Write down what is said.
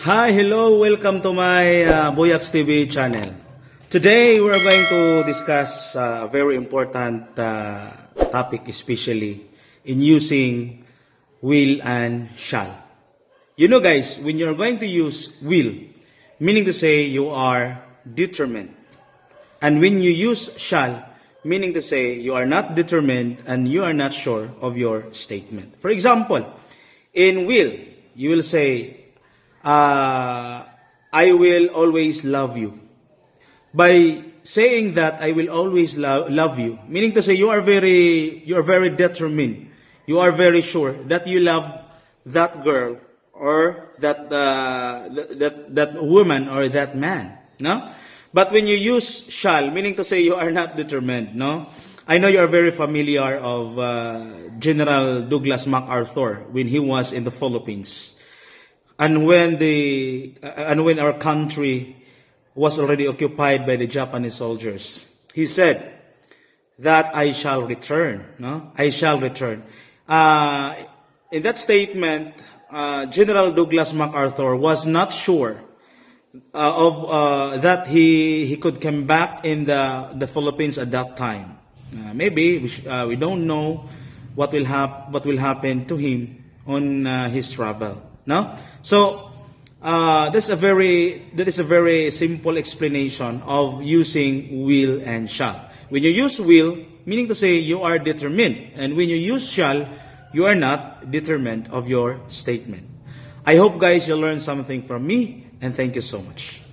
Hi, hello, welcome to my Boyax TV channel. Today we are going to discuss a very important topic, especially in using will and shall. You know guys, when you're going to use will, meaning to say you are determined. And when you use shall, meaning to say you are not determined and you are not sure of your statement. For example, in will, you will say, I will always love you. By saying that I will always love you, meaning to say you are very determined. You are very sure that you love that girl or that woman or that man, no? But when you use shall, meaning to say you are not determined, no? I know you are very familiar of General Douglas MacArthur when he was in the Philippines. And when our country was already occupied by the Japanese soldiers, he said that I shall return. No, I shall return. In that statement, General Douglas MacArthur was not sure of that he could come back in the Philippines at that time. Maybe we don't know what will happen to him on his travel. No, so that is a very simple explanation of using will and shall. When you use will, meaning to say you are determined, and when you use shall, you are not determined of your statement. I hope guys you learned something from me, and thank you so much.